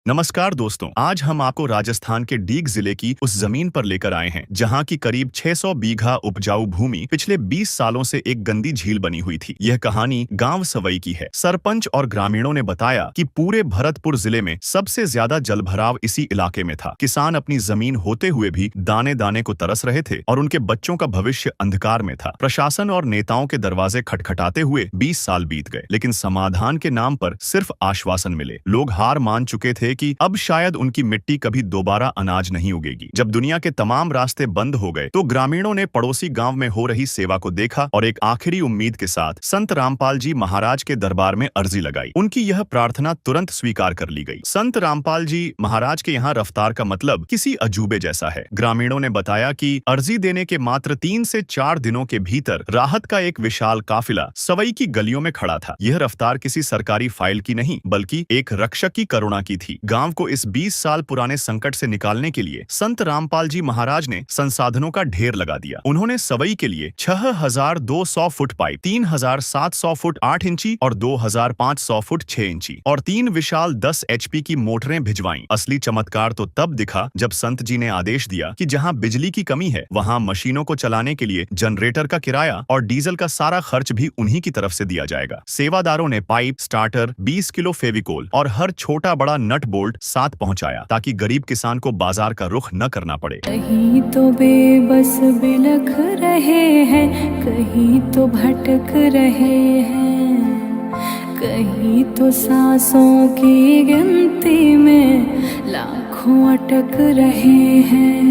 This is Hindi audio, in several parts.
नमस्कार दोस्तों, आज हम आपको राजस्थान के डीग जिले की उस जमीन पर लेकर आए हैं जहां की करीब 600 बीघा उपजाऊ भूमि पिछले 20 सालों से एक गंदी झील बनी हुई थी। यह कहानी गांव सवई की है। सरपंच और ग्रामीणों ने बताया कि पूरे भरतपुर जिले में सबसे ज्यादा जलभराव इसी इलाके में था। किसान अपनी जमीन होते हुए भी दाने दाने को तरस रहे थे और उनके बच्चों का भविष्य अंधकार में था। प्रशासन और नेताओं के दरवाजे खटखटाते हुए 20 साल बीत गए, लेकिन समाधान के नाम पर सिर्फ आश्वासन मिले। लोग हार मान चुके थे कि अब शायद उनकी मिट्टी कभी दोबारा अनाज नहीं उगेगी। जब दुनिया के तमाम रास्ते बंद हो गए तो ग्रामीणों ने पड़ोसी गांव में हो रही सेवा को देखा और एक आखिरी उम्मीद के साथ संत रामपाल जी महाराज के दरबार में अर्जी लगाई। उनकी यह प्रार्थना तुरंत स्वीकार कर ली गई। संत रामपाल जी महाराज के यहाँ रफ्तार का मतलब किसी अजूबे जैसा है। ग्रामीणों ने बताया कि अर्जी देने के मात्र 3 से 4 दिनों के भीतर राहत का एक विशाल काफिला सवई की गलियों में खड़ा था। यह रफ्तार किसी सरकारी फाइल की नहीं बल्कि एक रक्षक की करुणा की थी। गांव को इस 20 साल पुराने संकट से निकालने के लिए संत रामपाल जी महाराज ने संसाधनों का ढेर लगा दिया। उन्होंने सवई के लिए 6200 फुट पाइप, 3700 फुट 8 इंची और 2500 फुट 6 इंची और 3 विशाल 10 HP की मोटरें भिजवाईं। असली चमत्कार तो तब दिखा जब संत जी ने आदेश दिया कि जहां बिजली की कमी है वहां मशीनों को चलाने के लिए जनरेटर का किराया और डीजल का सारा खर्च भी उन्हीं की तरफ से दिया जाएगा। सेवादारों ने पाइप, स्टार्टर, 20 किलो फेविकोल और हर छोटा बड़ा नट बोल्ट साथ पहुंचाया ताकि गरीब किसान को बाजार का रुख न करना पड़े। कहीं तो बेबस बिलख रहे हैं, कहीं तो भटक रहे हैं, कहीं तो सांसों की गिनती में लाखों अटक रहे हैं।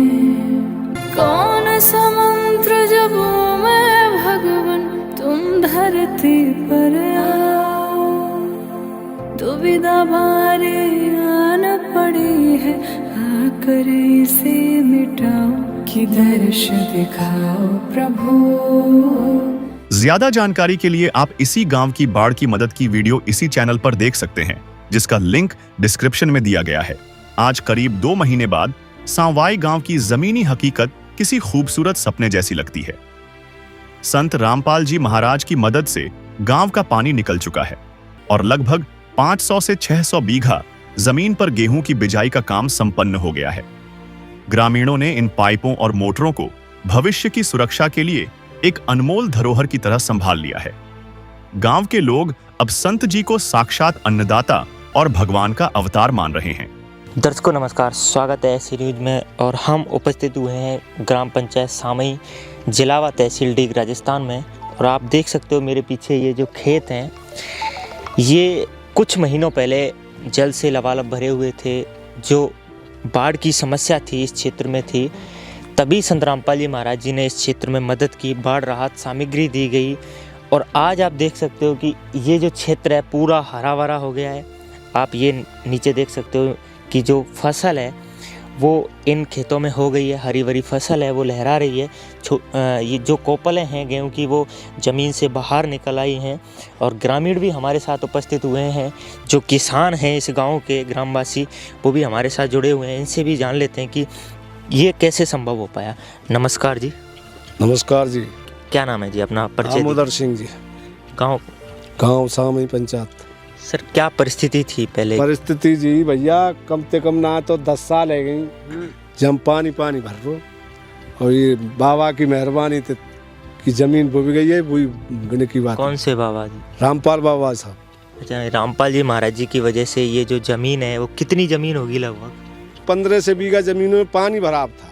कौन समुद्र जब मैं भगवन तुम धरती पर आओ, दुविधा बारे आना पड़ी है, आकर इसे मिटाओ कि दर्श दिखाओ प्रभु। ज्यादा जानकारी के लिए आप इसी गांव की बाढ़ की मदद की वीडियो इसी चैनल पर देख सकते हैं, जिसका लिंक डिस्क्रिप्शन में दिया गया है। आज करीब 2 महीने बाद सांवाई गांव की जमीनी हकीकत किसी खूबसूरत सपने जैसी लगती है। संत रामपाल जी महाराज की मदद से गांव का पानी निकल चुका है और लगभग 500 से 600 बीघा जमीन पर गेहूं की बिजाई का काम संपन्न हो गया है। ग्रामीणों ने इन पाइपों और मोटरों को भविष्य की सुरक्षा के लिए एक अनमोल धरोहर की तरह संभाल लिया है। गांव के लोग अब संत जी को साक्षात अन्नदाता और भगवान का अवतार मान रहे हैं। दर्शकों नमस्कार, स्वागत है ऐसी न्यूज में और हम उपस्थित हुए हैं ग्राम पंचायत सामई, जिलावा तहसील डीग, राजस्थान में। और आप देख सकते हो मेरे पीछे ये जो खेत हैं, ये कुछ महीनों पहले जल से लबालब भरे हुए थे। जो बाढ़ की समस्या थी इस क्षेत्र में थी, तभी संत रामपाल जी महाराज जी ने इस क्षेत्र में मदद की, बाढ़ राहत सामग्री दी गई और आज आप देख सकते हो कि ये जो क्षेत्र है पूरा हरा भरा हो गया है। आप ये नीचे देख सकते हो कि जो फसल है वो इन खेतों में हो गई है, हरी भरी फसल है, वो लहरा रही है। ये जो कोपलें हैं गेहूं की वो ज़मीन से बाहर निकल आई हैं और ग्रामीण भी हमारे साथ उपस्थित हुए हैं। जो किसान हैं इस गांव के ग्रामवासी, वो भी हमारे साथ जुड़े हुए हैं। इनसे भी जान लेते हैं कि ये कैसे संभव हो पाया। नमस्कार जी। नमस्कार जी। क्या नाम है जी अपना? परिचय। दामोदर सिंह जी। गाँव सामई पंचायत। सर क्या परिस्थिति थी पहले? परिस्थिति जी भैया कम से कम ना तो 10 साल है गई जम पानी भर रो, और ये बाबा की मेहरबानी की जमीन बुब गई है। वही गने की बात। कौन से बाबा जी? रामपाल बाबा साहब। अच्छा, रामपाल जी महाराज जी की वजह से ये जो जमीन है वो कितनी जमीन होगी? लगभग 15 से बीघा जमीन में पानी भरा था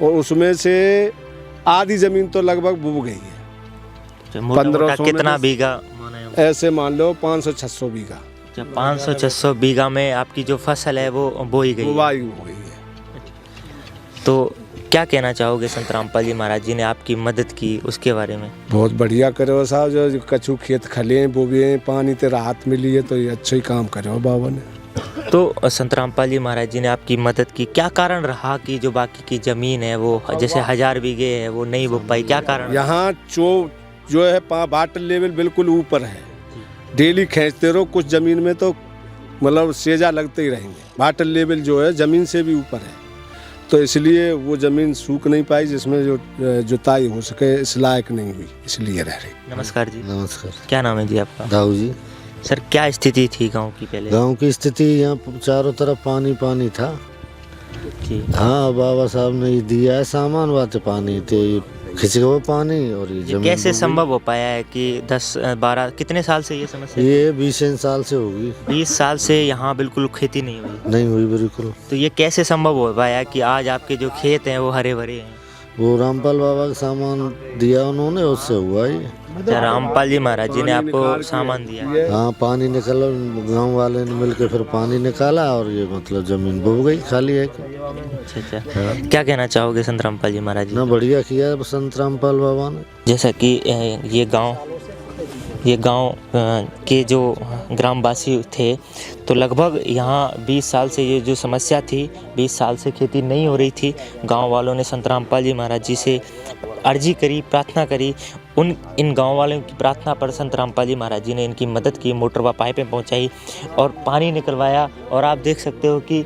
और उसमें से आधी जमीन तो लगभग बुब गई है। 1500 कितना बीघा? ऐसे मान लो 500-600 बीघा। 500-600 बीघा में आपकी जो फसल है वो बोई गई है। तो क्या कहना चाहोगे? संत रामपाल जी महाराज जी ने आपकी मदद की, उसके बारे में? बहुत बढ़िया करे साहब। जो कछु खेत खले हैं बोबे हैं, पानी ते राहत मिली है, तो ये अच्छा ही काम करे हो बाबा ने। तो संत रामपाल जी महाराज जी ने आपकी मदद की, क्या कारण रहा कि जो बाकी की जमीन है वो जैसे 1000 बीघे है वो नहीं बो पाई? क्या कारण? यहाँ जो है वाटर लेवल बिल्कुल ऊपर है। डेली खींचते रहो, कुछ जमीन में तो मतलब सेजा लगते ही रहेंगे। वाटर लेवल जो है जमीन से भी ऊपर है, तो इसलिए वो जमीन सूख नहीं पाई, जिसमें जो जुताई हो सके इस लायक नहीं हुई, इसलिए रह रही। नमस्कार जी। नमस्कार। क्या नाम है जी आपका? दाऊ जी। सर क्या स्थिति थी गांव की पहले? गांव की स्थिति यहाँ चारों तरफ पानी पानी था। जी। हाँ, बाबा साहब ने ये दिया है सामान, बात पानी थे, खिंच गया पानी और ये ये जमीन कैसे डूब गई। संभव हो पाया है कि 10-12 कितने साल से ये समस्या? ये 20 साल से होगी, 20 साल से यहाँ बिल्कुल खेती नहीं हुई। नहीं हुई बिल्कुल। तो ये कैसे संभव हो पाया कि आज आपके जो खेत हैं वो हरे भरे हैं? वो रामपाल बाबा का सामान दिया उन्होंने, उससे हुआ ये। अच्छा, रामपाल जी महाराज जी ने आपको सामान दिया? हाँ, पानी निकला, गांव वाले ने मिलके फिर पानी निकाला और ये मतलब जमीन डूब गई, खाली है। अच्छा अच्छा, क्या कहना चाहोगे संत रामपाल जी महाराज जी? ना बढ़िया किया संत रामपाल बाबा ने। जैसा कि ये गांव के जो ग्रामवासी थे, तो लगभग यहाँ 20 साल से ये जो समस्या थी, 20 साल से खेती नहीं हो रही थी। गांव वालों ने संत रामपाल जी महाराज जी से अर्जी करी, प्रार्थना करी। इन गांव वालों की प्रार्थना पर संत रामपाल जी महाराज जी ने इनकी मदद की, मोटर व पाइपें पहुंचाई और पानी निकलवाया। और आप देख सकते हो कि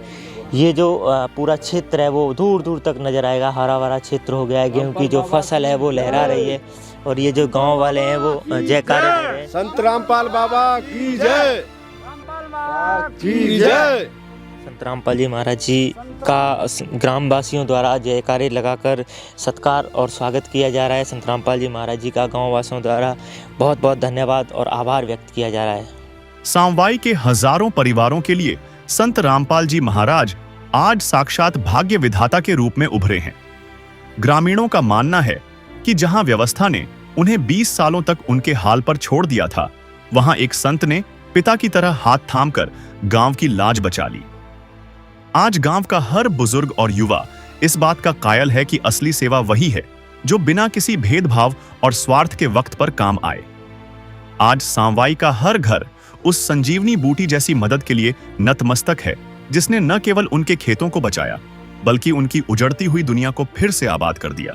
ये जो पूरा क्षेत्र है वो दूर दूर तक नज़र आएगा, हरा भरा क्षेत्र हो गया है। गेहूँ की जो फसल है वो लहरा रही है और ये जो गांव वाले हैं वो जयकार दे रहे हैं। संत रामपाल बाबा की जय, की जय। संत रामपाल जी महाराज जी का ग्रामवासियों द्वारा जयकारे लगाकर सत्कार और स्वागत किया जा रहा है। संत रामपाल जी महाराज जी का गाँव वासियों द्वारा बहुत बहुत धन्यवाद और आभार व्यक्त किया जा रहा है। सांवाई के हजारों परिवारों के लिए संत रामपाल जी महाराज आज साक्षात भाग्य विधाता के रूप में उभरे हैं। ग्रामीणों का मानना है कि जहां व्यवस्था ने उन्हें 20 सालों तक उनके हाल पर छोड़ दिया था, वहां एक संत ने पिता की तरह हाथ थामकर गांव की लाज बचा ली। आज गांव का हर बुजुर्ग और युवा इस बात का कायल है कि असली सेवा वही है जो बिना किसी भेदभाव और स्वार्थ के वक्त पर काम आए। आज सांवाई का हर घर उस संजीवनी बूटी जैसी मदद के लिए नतमस्तक है, जिसने न केवल उनके खेतों को बचाया बल्कि उनकी उजड़ती हुई दुनिया को फिर से आबाद कर दिया।